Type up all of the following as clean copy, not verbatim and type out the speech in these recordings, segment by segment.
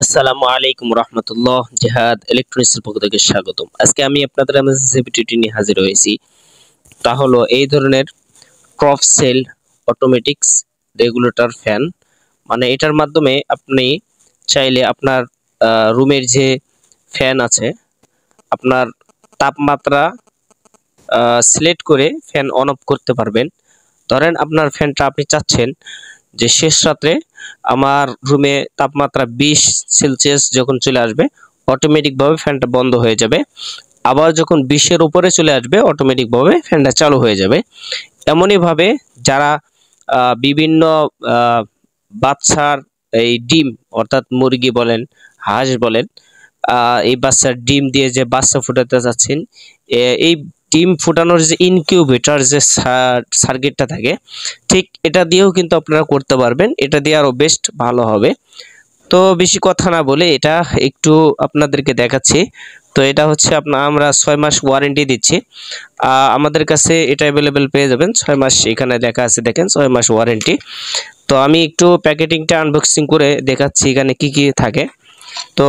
আসসালামু আলাইকুম রহমতুল্লাহ। জিহাদ ইলেকট্রনিক্সের পক্ষ থেকে স্বাগতম। আজকে আমি আপনাদের মাঝে ভিডিওটি নিয়ে হাজির হয়েছি। তা হলো এই ধরনের crop cell automatics regulator fan. মানে এটার মাধ্যমে আপনি চাইলে আপনার রুমের যে ফ্যান আছে আপনার তাপমাত্রা সিলেক্ট করে ফ্যান অন অফ করতে পারবেন। ধরেন আপনার ফ্যানটা আপনি চাচ্ছেন যে শেষ রাত্রে আমার রুমে তাপমাত্রা 20 সেলসিয়াস যখন চলে আসবে অটোমেটিকভাবে ফ্যানটা বন্ধ হয়ে যাবে। আবার যখন 20-এর উপরে চলে আসবে অটোমেটিকভাবে ফ্যানটা চালু হয়ে যাবে। এমনইভাবে যারা বিভিন্ন বাচ্চার এই ডিম অর্থাৎ মুরগি বলেন, হাঁস বলেন, এই বাচ্চার ডিম দিয়ে যে বাচ্চা ফুটাতে চাচ্ছেন, এই ডিম ফুটানোর যে ইনকিউবেটর যে সার্কিটটা থাকে, ঠিক এটা দিয়েও কিন্তু আপনারা করতে পারবেন। এটা দিয়ে আরও বেস্ট ভালো হবে। তো বেশি কথা না বলে এটা একটু আপনাদেরকে দেখাচ্ছি। তো এটা হচ্ছে আমরা 6 মাস ওয়ারেন্টি দিচ্ছি। আমাদের কাছে এটা অ্যাভেলেবেল পেয়ে যাবেন 6 মাস, এখানে লেখা আছে দেখেন 6 মাস ওয়ারেন্টি। তো আমি একটু প্যাকেটিংটা আনবক্সিং করে দেখাচ্ছি এখানে কি কি থাকে। তো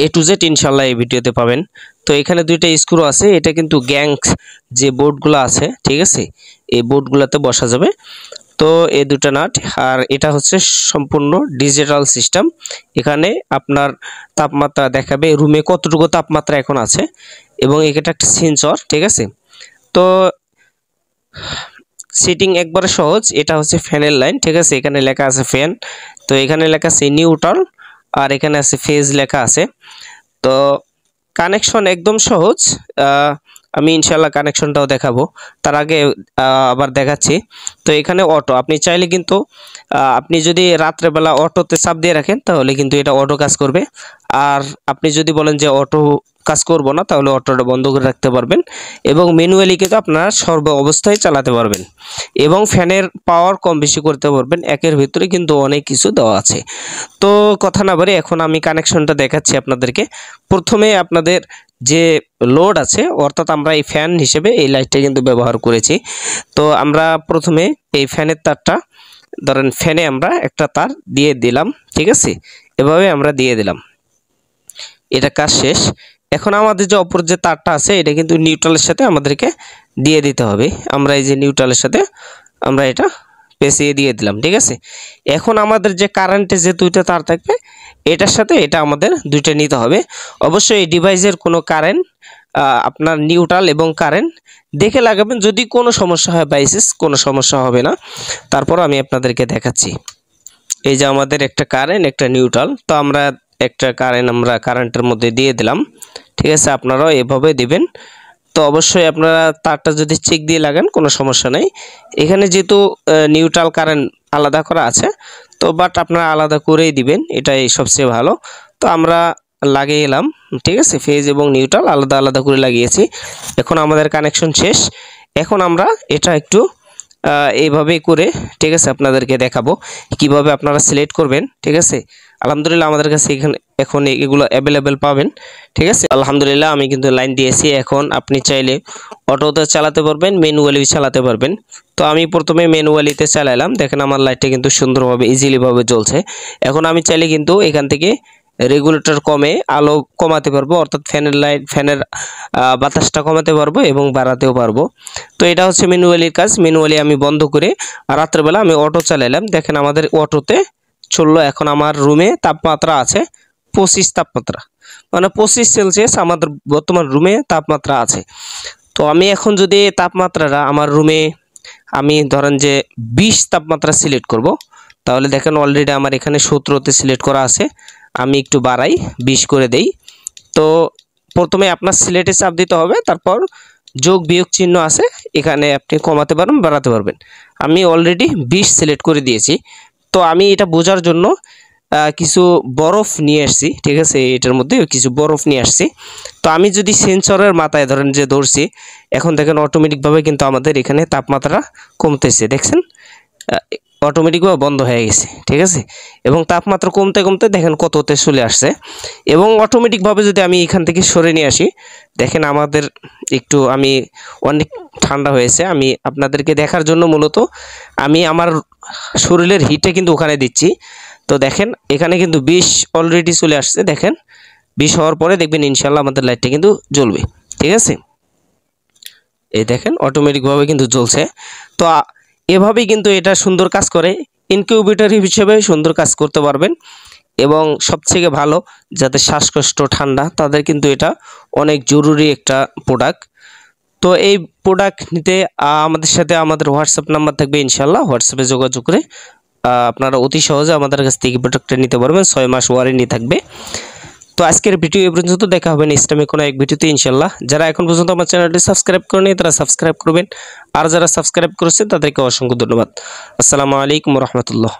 A to Z ইনশাল্লাহ এই ভিডিওতে পাবেন। তো এখানে দুইটা স্ক্রু আছে, এটা কিন্তু গ্যাংস যে বোর্ডগুলো আছে, ঠিক আছে, এই বোর্ডগুলোতে বসা যাবে। তো এই দুটো নাট, আর এটা হচ্ছে সম্পূর্ণ ডিজিটাল সিস্টেম। এখানে আপনার তাপমাত্রা দেখাবে রুমে কতটুকু তাপমাত্রা এখন আছে, এবং এটা একটা সেন্সর, ঠিক আছে। তো সেটিং একবারে সহজ। এটা হচ্ছে ফ্যানের লাইন, ঠিক আছে, এখানে লেখা আছে ফ্যান। তো এখানে লেখা আছে নিউট্রাল, আর এখানে আছে ফেজ লেখা আছে। তো কানেকশন একদম সহজ। আমি ইনশাল্লাহ কানেকশনটাও দেখাবো, তার আগে আবার দেখাচ্ছি। তো এখানে অটো, আপনি চাইলে কিন্তু আপনি যদি রাত্রেবেলা অটোতে চাপ দিয়ে রাখেন তাহলে কিন্তু এটা অটো কাজ করবে। আর আপনি যদি বলেন যে অটো কাজ করব না, তাহলে অটোটা বন্ধ করে রাখতে পারবেন, এবং ম্যানুয়ালি কিন্তু আপনারা সর্ব অবস্থায় চালাতে পারবেন, এবং ফ্যানের পাওয়ার কম বেশি করতে পারবেন। একের ভিতরে কিন্তু অনেক কিছু দেওয়া আছে। তো কথা না বলে এখন আমি কানেকশনটা দেখাচ্ছি আপনাদেরকে। প্রথমে আপনাদের যে লোড আছে, অর্থাৎ আমরা এই ফ্যান হিসেবে এই লাইটটা কিন্তু ব্যবহার করেছি। তো আমরা প্রথমে এই ফ্যানের তারটা ধরেন ফ্যানে আমরা একটা তার দিয়ে দিলাম, ঠিক আছে, এভাবে আমরা দিয়ে দিলাম। এটা কাজ শেষ। এখন আমাদের যে অপর যে তারটা আছে এটা কিন্তু নিউট্রালের সাথে আমাদেরকে দিয়ে দিতে হবে। আমরা এই যে নিউট্রালের সাথে আমরা এটা পেঁচিয়ে দিয়ে দিলাম, ঠিক আছে। এখন আমাদের যে কারেন্টের যে দুইটা তার থাকবে, এটার সাথে এটা আমাদের দুইটা নিতে হবে। অবশ্যই এই ডিভাইসের কোনো কারেন্ট আপনার নিউট্রাল এবং কারেন্ট দেখে লাগাবেন। যদি কোনো সমস্যা হয় বাইসেস, কোনো সমস্যা হবে না। তারপর আমি আপনাদেরকে দেখাচ্ছি। এই যে আমাদের একটা কারেন্ট একটা নিউট্রাল, তো আমরা একটা কারেন্ট আমরা কারেন্টের মধ্যে দিয়ে দিলাম, ঠিক আছে। আপনারাও এভাবে দিবেন। তো অবশ্যই আপনারা তারটা যদি চেক দিয়ে লাগান কোনো সমস্যা নেই। এখানে যেহেতু নিউট্রাল কারেন্ট আলাদা করা আছে, তো বাট আপনারা আলাদা করেই দিবেন, এটাই সবচেয়ে ভালো। তো আমরা লাগিয়ে এলাম, ঠিক আছে, ফেজ এবং নিউট্রাল আলাদা আলাদা করে লাগিয়েছি। এখন আমাদের কানেকশন শেষ। এখন আমরা এটা একটু এইভাবেই করে, ঠিক আছে, আপনাদেরকে দেখাবো কিভাবে আপনারা সিলেক্ট করবেন, ঠিক আছে। আলহামদুলিল্লাহ আমাদের কাছে এখানে এখন এগুলো অ্যাভেলেবেল পাবেন, ঠিক আছে। আলহামদুলিল্লাহ আমি কিন্তু লাইন দিয়েছি। এখন আপনি চাইলে অটোতে চালাতে পারবেন, ম্যানুয়ালি চালাতে পারবেন। তো আমি প্রথমে ম্যানুয়ালিতে চালালাম, দেখেন আমার লাইটটা কিন্তু সুন্দরভাবে ইজিলিভাবে জ্বলছে। এখন আমি চাইলে কিন্তু এখান থেকে রেগুলেটর কমে আলো কমাতে পারবো, অর্থাৎ ফ্যানের বাতাসটা কমাতে পারবো এবং বাড়াতেও পারবো। তো এটা হচ্ছে ম্যানুয়ালির কাজ। ম্যানুয়ালি আমি বন্ধ করে রাত্রেবেলা আমি অটো চালালাম, দেখেন আমাদের অটোতে চললো। এখন আমার রুমে তাপমাত্রা আছে 25 তাপমাত্রা, মানে 25 সেলসিয়াস আমাদের বর্তমান রুমে তাপমাত্রা আছে। তো আমি এখন যদি তাপমাত্রাটা আমার রুমে আমি ধরেন যে 20 তাপমাত্রা সিলেক্ট করব, তাহলে দেখেন অলরেডি আমার এখানে 17তে সিলেক্ট করা আছে। আমি একটু বাড়াই, 20 করে দেই। তো প্রথমে আপনার সিলেটে চাপ দিতে হবে, তারপর যোগ বিয়োগ চিহ্ন আছে, এখানে আপনি কমাতে পারবেন বাড়াতে পারবেন। আমি অলরেডি 20 সিলেক্ট করে দিয়েছি। তো আমি এটা বোঝার জন্য কিছু বরফ নিয়ে আসছি, ঠিক আছে, এটার মধ্যে কিছু বরফ নিয়ে আসছি। তো আমি যদি সেন্সরের মাথায় ধরেন যে ধরছি, এখন দেখেন অটোমেটিকভাবে কিন্তু আমাদের এখানে তাপমাত্রা কমতেছে, দেখছেন, অটোমেটিকভাবে বন্ধ হয়ে গেছে, ঠিক আছে। এবং তাপমাত্রা কমতে কমতে দেখেন কততে চলে আসছে। এবং অটোমেটিকভাবে যদি আমি এখান থেকে সরে নিয়ে আসি, দেখেন আমাদের একটু অনেক ঠান্ডা হয়েছে। আমি আপনাদেরকে দেখার জন্য মূলত আমি আমার শরীরের হিটে কিন্তু ওখানে দিচ্ছি। তো দেখেন এখানে কিন্তু 20 অলরেডি চলে আসছে। দেখেন 20 হওয়ার পরে দেখবেন ইনশাল্লাহ আমাদের লাইটটা কিন্তু জ্বলবে। ঠিক আছে, এই দেখেন অটোমেটিকভাবে কিন্তু জ্বলছে। তো এভাবেই কিন্তু এটা সুন্দর কাজ করে, ইনকিউবেটর হিসেবে সুন্দর কাজ করতে পারবেন। এবং সবথেকে ভালো যাদের শ্বাসকষ্ট ঠান্ডা তাদের কিন্তু এটা অনেক জরুরি একটা প্রোডাক্ট। তো এই প্রোডাক্ট নিতে আমাদের সাথে আমাদের হোয়াটসঅ্যাপ নাম্বার থাকবে, ইনশাল্লাহ হোয়াটসঅ্যাপে যোগাযোগ করে আপনারা অতি সহজে আমাদের কাছ থেকে প্রোডাক্টটা নিতে পারবেন। 6 মাস ওয়ারেন্টি থাকবে। তো আজকের ভিডিও এই পর্যন্ত, দেখা হবে নেক্সট টাইমে কোনো এক ভিডিওতে ইনশাল্লাহ। যারা এখন পর্যন্ত আমার চ্যানেলটি সাবস্ক্রাইব করেনি তারা সাবস্ক্রাইব করবেন, আর যারা সাবস্ক্রাইব করেছে তাদেরকে অসংখ্য ধন্যবাদ। আসসালামু আলাইকুম রহমতুল্লাহ।